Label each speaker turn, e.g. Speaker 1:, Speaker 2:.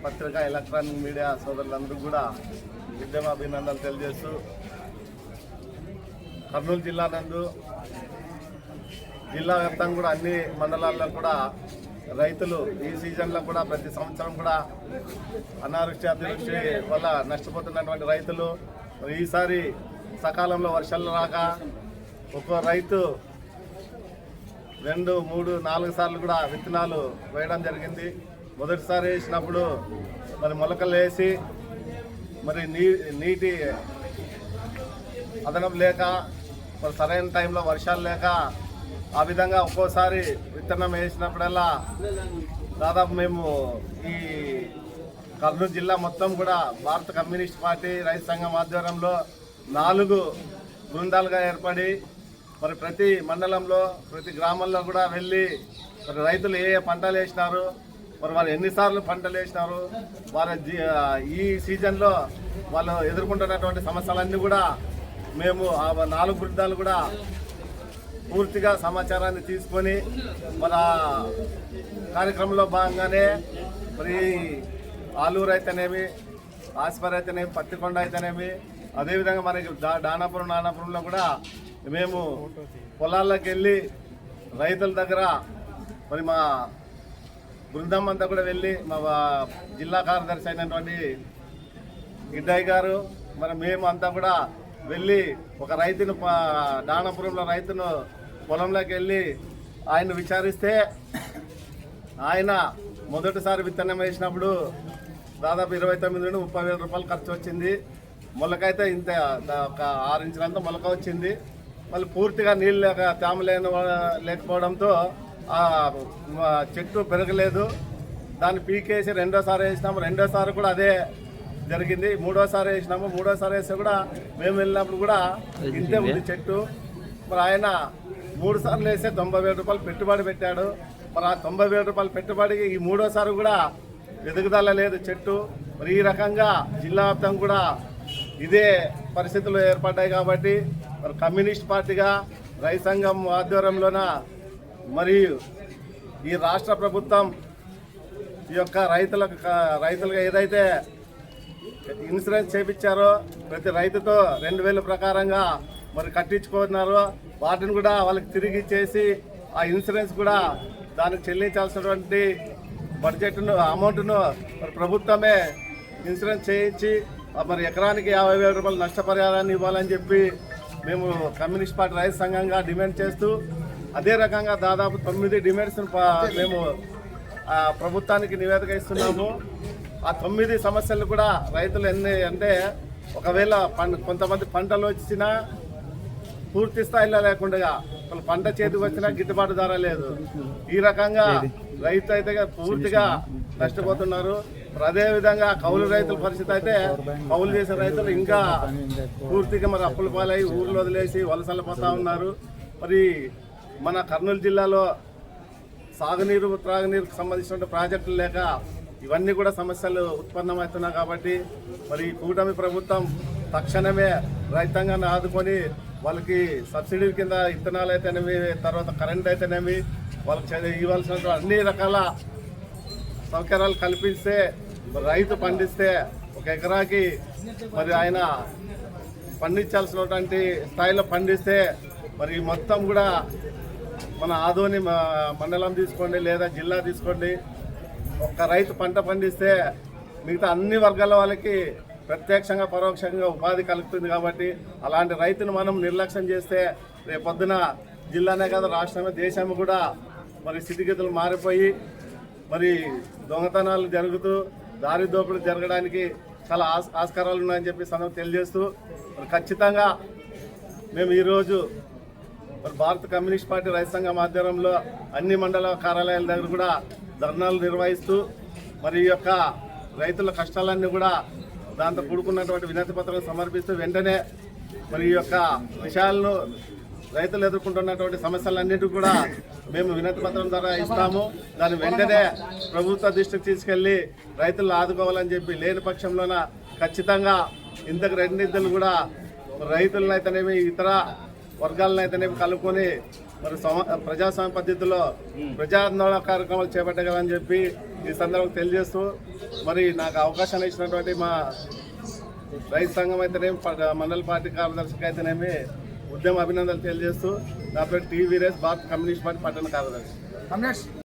Speaker 1: పత్రికా electronic media సోదరులందరూ కూడా ఉద్యమ అభినందనలు తెలియజేస్తూ కర్నూలు జిల్లా నందు జిల్లా వ్యాప్తంగా కూడా అన్ని మండలాల్లో కూడా రైతులు ఈ సీజన్లో కూడా ప్రతి సంవత్సరం కూడా అనావృష్టి అతివృష్టి వల్ల నష్టపోతున్నటువంటి రైతులు ఈసారి సకాలంలో వర్షాలు రాక ఒక్కో రైతు 2, 3, 4 సార్లు కూడా విత్తనాలు వేయడం జరిగింది. మొదటిసారి వేసినప్పుడు మరి మొలకలు వేసి మరి నీటి అదనం లేక మరి సరైన టైంలో వర్షాలు లేక ఆ విధంగా ఒక్కోసారి విత్తనం వేసినప్పుడల్లా దాదాపు మేము ఈ కర్నూలు జిల్లా మొత్తం కూడా భారత కమ్యూనిస్ట్ పార్టీ రైతు సంఘం ఆధ్వర్యంలో 4 బృందాలుగా ఏర్పడి మరి ప్రతి మండలంలో ప్రతి గ్రామంలో కూడా వెళ్ళి మరి రైతులు ఏ పంటలు వేసినారు, మరి వారు ఎన్నిసార్లు పంటలు వేసినారు, వారి ఈ సీజన్లో వాళ్ళు ఎదుర్కొంటున్నటువంటి సమస్యలన్నీ కూడా మేము ఆ 4 బృందాలు కూడా పూర్తిగా సమాచారాన్ని తీసుకొని మన కార్యక్రమంలో భాగంగానే మరి ఆలూరు అయితేనేమి, ఆస్పర్ అయితేనేమి, పత్తికొండ అయితేనేమి, అదేవిధంగా మనకి నానాపురంలో కూడా మేము పొలాల్లోకి వెళ్ళి రైతుల దగ్గర మరి మా బృందం అంతా కూడా వెళ్ళి మా జిల్లా కార్యదర్శి అయినటువంటి గిడ్డాయి గారు మరి మేము అంతా కూడా వెళ్ళి ఒక రైతును దానాపురంలో రైతును పొలంలోకి వెళ్ళి ఆయన విచారిస్తే ఆయన మొదటిసారి విత్తనం వేసినప్పుడు దాదాపు 29 నుండి 30 వేల రూపాయలు ఖర్చు వచ్చింది. మొలకైతే ఇంత ఒక 6 ఇంచులంతా మొలక వచ్చింది. మళ్ళీ పూర్తిగా నీళ్ళు తేమ లేకపోవడంతో ఆ చెట్టు పెరగలేదు. దాన్ని పీకేసి రెండోసారి వేసినాము. రెండోసారి కూడా అదే జరిగింది. మూడోసారి వేసినాము. మూడోసారి వేస్తే కూడా మేము వెళ్ళినప్పుడు కూడా ఇంతే ఉంది చెట్టు. మరి ఆయన 3 సార్లు వేస్తే 90,000 రూపాయలు పెట్టుబడి పెట్టాడు. మరి ఆ 90,000 రూపాయలు పెట్టుబడికి ఈ మూడోసారి కూడా ఎదుగుదల లేదు చెట్టు. మరి ఈ రకంగా జిల్లా వ్యాప్తంగా కూడా ఇదే పరిస్థితులు ఏర్పడ్డాయి. కాబట్టి మరి కమ్యూనిస్ట్ పార్టీగా రైతు సంఘం ఆధ్వర్యంలోన మరియు ఈ రాష్ట్ర ప్రభుత్వం ఈ యొక్క రైతులకు ఏదైతే ఇన్సూరెన్స్ చేయించారో ప్రతి రైతుతో 2,000 ప్రకారంగా మరి కట్టించుకున్నారో వాటిని కూడా వాళ్ళకి తిరిగి ఇచ్చేసి ఆ ఇన్సూరెన్స్ కూడా దానికి చెల్లించాల్సినటువంటి బడ్జెట్ను అమౌంట్ను మరి ప్రభుత్వమే ఇన్సూరెన్స్ చేయించి మరి ఎకరానికి 50,000 రూపాయలు నష్టపరిహారాన్ని ఇవ్వాలని చెప్పి మేము కమ్యూనిస్ట్ పార్టీ రైతు సంఘంగా డిమాండ్ చేస్తూ అదే రకంగా దాదాపు 9 డిమాండ్స్ను మేము ప్రభుత్వానికి నివేదిక ఇస్తున్నాము. ఆ 9 సమస్యలు కూడా రైతులు ఎన్ని అంటే ఒకవేళ కొంతమంది పంటలు వచ్చినా పూర్తి స్థాయిలో లేకుండా పంట చేతికి వచ్చినా గిట్టుబాటు ధర లేదు. ఈ రకంగా రైతు అయితే పూర్తిగా నష్టపోతున్నారు. అదేవిధంగా కౌలు రైతుల పరిస్థితి అయితే కౌలు చేసే రైతులు ఇంకా పూర్తిగా మరి అప్పుల పాలై ఊర్లో వదిలేసి వలసలు పోతా ఉన్నారు. మరి మన కర్నూలు జిల్లాలో సాగునీరు త్రాగునీరుకు సంబంధించిన ప్రాజెక్టులు లేక ఇవన్నీ కూడా సమస్యలు ఉత్పన్నమవుతున్నాయి. కాబట్టి మరి కూటమి ప్రభుత్వం తక్షణమే రైతాంగాన్ని ఆదుకొని వాళ్ళకి సబ్సిడీ కింద విత్తనాలు అయితేనేమి, తర్వాత కరెంట్ అయితేనేమి, వాళ్ళకి ఇవ్వాల్సిన అన్ని రకాల సౌకర్యాలు కల్పిస్తే రైతు పండిస్తే ఒక ఎకరాకి మరి ఆయన పండించాల్సినటువంటి స్థాయిలో పండిస్తే మరి మొత్తం కూడా మన ఆదోని మండలం తీసుకోండి లేదా జిల్లా తీసుకోండి, ఒక రైతు పంట పండిస్తే మిగతా అన్ని వర్గాల వాళ్ళకి ప్రత్యక్షంగా పరోక్షంగా ఉపాధి కలుగుతుంది. కాబట్టి అలాంటి రైతును మనం నిర్లక్ష్యం చేస్తే రేపొద్దున జిల్లానే కాదు రాష్ట్రమే దేశం కూడా మరి స్థితిగతులు మారిపోయి మరి దొంగతనాలు జరుగుతూ దారి దోపిడీ జరగడానికి చాలా ఆస్కారాలు ఉన్నాయని చెప్పి తెలియజేస్తూ మరి ఖచ్చితంగా మేము ఈరోజు మరి భారత కమ్యూనిస్ట్ పార్టీ రైతు సంఘం ఆధ్వర్యంలో అన్ని మండల కార్యాలయాల దగ్గర కూడా ధర్నాలు నిర్వహిస్తూ మరి ఈ యొక్క రైతుల కష్టాలన్నీ కూడా దాంతో కూడుకున్నటువంటి వినతి పత్రాలు సమర్పిస్తూ వెంటనే మరి ఈ యొక్క విషయాలను రైతులు ఎదుర్కొంటున్నటువంటి సమస్యలన్నింటినీ కూడా మేము వినతి పత్రం ద్వారా ఇస్తాము. దాన్ని వెంటనే ప్రభుత్వ దృష్టికి తీసుకెళ్లి రైతులను ఆదుకోవాలని చెప్పి లేని పక్షంలోన ఖచ్చితంగా ఇంతకు 2 ఇద్దరు కూడా రైతులను అయితేనేమి ఇతర వర్గాలను అయితేనేమి కలుపుకొని మరి ప్రజాస్వామ్య పద్ధతిలో ప్రజా ఆందోళన కార్యక్రమాలు చేపట్టగలని చెప్పి ఈ సందర్భంగా తెలియజేస్తూ మరి నాకు అవకాశాన్ని ఇచ్చినటువంటి మా రైతు సంఘం అయితేనేమి మండల పార్టీ కార్యదర్శికి అయితేనేమి ఉద్యమ అభినందనలు తెలియజేస్తూ నా పేరు టీ వీరేష్ భారత కమ్యూనిస్ట్ పార్టీ పట్టణ కార్యదర్శి.